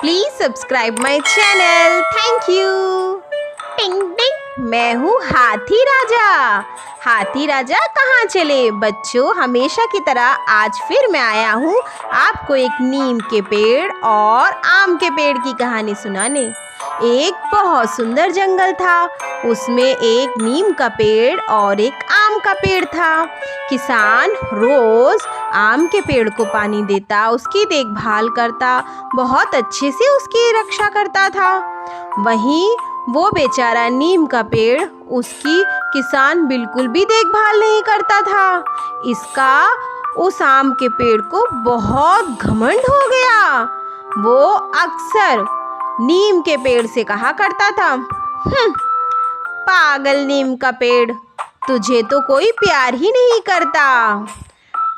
Please subscribe my channel. Thank you. टिंग टिंग, मैं हूँ हाथी राजा। हाथी राजा कहाँ चले? बच्चों, हमेशा की तरह आज फिर मैं आया हूँ आपको एक नीम के पेड़ और आम के पेड़ की कहानी सुनाने। एक बहुत सुंदर जंगल था, उसमें एक नीम का पेड़ और एक आम का पेड़ था। किसान रोज आम के पेड़ को पानी देता, उसकी देखभाल करता, बहुत अच्छे से उसकी रक्षा करता था। वहीं वो बेचारा नीम का पेड़, उसकी किसान बिल्कुल भी देखभाल नहीं करता था। इसका उस आम के पेड़ को बहुत घमंड हो गया। वो अक्सर नीम के पेड़ से कहा करता था, पागल नीम का पेड़, तुझे तो कोई प्यार ही नहीं करता।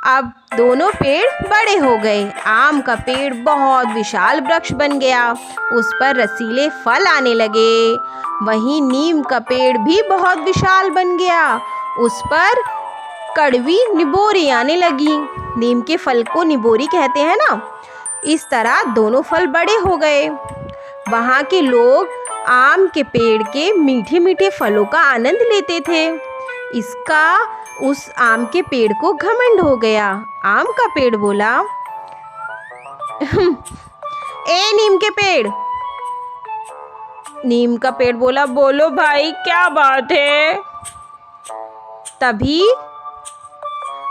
अब दोनों पेड़ बड़े हो गए। आम का पेड़ बहुत विशाल वृक्ष बन गया, उस पर रसीले फल आने लगे। वहीं नीम का पेड़ भी बहुत विशाल बन गया, उस पर कड़वी निबोरी आने लगी। नीम के फल को निबोरी कहते हैं ना। इस तरह दोनों फल बड़े हो गए। वहाँ के लोग आम के पेड़ के मीठे मीठे फलों का आनंद लेते थे। इसका उस आम के पेड़ को घमंड हो गया। आम का पेड़ बोला, ए नीम के पेड़। नीम का पेड़ बोला, बोलो भाई, क्या बात है? तभी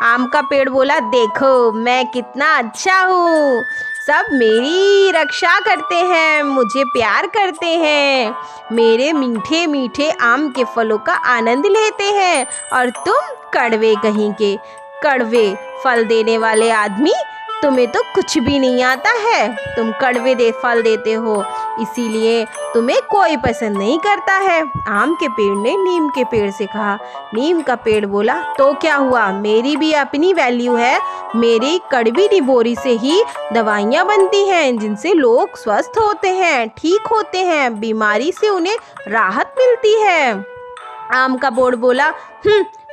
आम का पेड़ बोला, देखो मैं कितना अच्छा हूँ, सब मेरी रक्षा करते हैं, मुझे प्यार करते हैं, मेरे मीठे मीठे आम के फलों का आनंद लेते हैं, और तुम कड़वे कहीं के कड़वे फल देने वाले आदमी, तुम्हें तो कुछ भी नहीं आता है, तुम कड़वे फल देते हो, इसीलिए तुम्हें कोई पसंद नहीं करता है। आम के पेड़ ने नीम के पेड़ से कहा। नीम का पेड़ बोला, तो क्या हुआ, मेरी भी अपनी वैल्यू है, मेरी कड़वी निबोरी से ही दवाइयाँ बनती हैं, जिनसे लोग स्वस्थ होते हैं, ठीक होते हैं, बीमारी से उन्हें राहत मिलती है। आम का पेड़ बोला,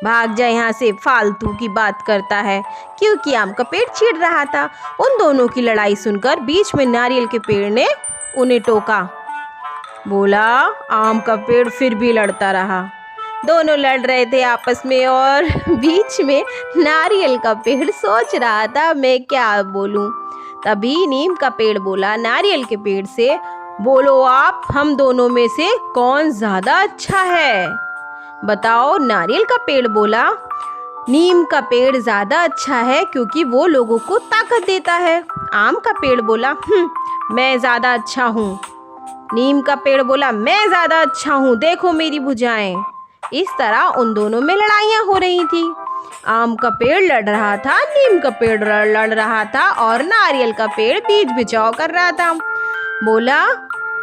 भाग जा यहाँ से, फालतू की बात करता है। क्योंकि आम का पेड़ चिढ़ रहा था। उन दोनों की लड़ाई सुनकर बीच में नारियल के पेड़ ने उन्हें टोका। बोला, आम का पेड़ फिर भी लड़ता रहा। दोनों लड़ रहे थे आपस में, और बीच में नारियल का पेड़ सोच रहा था, मैं क्या बोलूं। तभी नीम का पेड़ बोला नारियल के पेड़ से, बोलो आप, हम दोनों में से कौन ज्यादा अच्छा है, बताओ। नारियल का पेड़ बोला, नीम का पेड़ ज्यादा अच्छा है, क्योंकि वो लोगों को ताकत देता है। आम का पेड़ बोला, मैं ज्यादा अच्छा हूँ। नीम का पेड़ बोला, मैं ज्यादा अच्छा हूँ, देखो मेरी भुजाएं। इस तरह उन दोनों में लड़ाइयाँ हो रही थी। आम का पेड़ लड़ रहा था, नीम का पेड़ लड़ रहा था, और नारियल का पेड़ बीच बिचाव कर रहा था। बोला,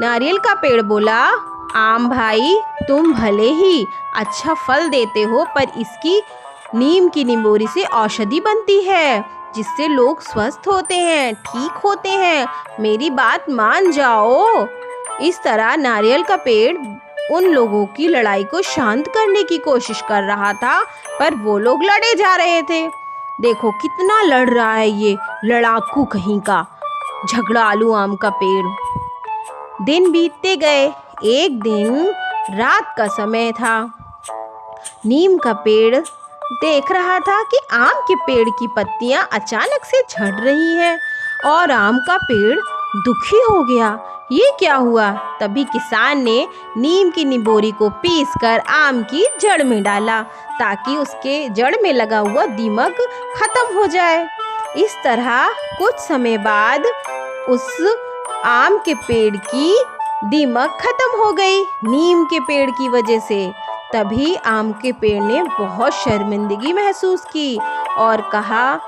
नारियल का पेड़ बोला, आम भाई, तुम भले ही अच्छा फल देते हो, पर इसकी नीम की निबोरी से औषधि बनती है, जिससे लोग स्वस्थ होते हैं, ठीक होते हैं, मेरी बात मान जाओ। इस तरह नारियल का पेड़ उन लोगों की लड़ाई को शांत करने की कोशिश कर रहा था, पर वो लोग लड़े जा रहे थे। देखो कितना लड़ रहा है ये लड़ाकू कहीं का झगड़ालू आम का पेड़। दिन बीतते गए। एक दिन रात का समय था। नीम का पेड़ देख रहा था कि आम के पेड़ की पत्तियां अचानक से झड़ रही हैं, और आम का पेड़ दुखी हो गया। ये क्या हुआ? तभी किसान ने नीम की निबोरी को पीसकर आम की जड़ में डाला, ताकि उसके जड़ में लगा हुआ दीमक खत्म हो जाए। इस तरह कुछ समय बाद उस आम के पेड़ की दीमक खत्म हो गई, नीम के पेड़ की वजह से। तभी आम के पेड़ ने बहुत शर्मिंदगी महसूस की और कहा,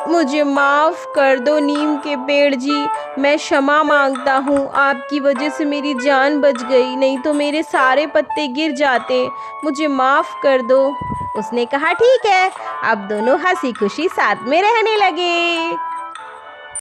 मुझे माफ़ कर दो नीम के पेड़ जी, मैं क्षमा मांगता हूँ, आपकी वजह से मेरी जान बच गई, नहीं तो मेरे सारे पत्ते गिर जाते, मुझे माफ़ कर दो। उसने कहा, ठीक है। अब दोनों हंसी खुशी साथ में रहने लगे।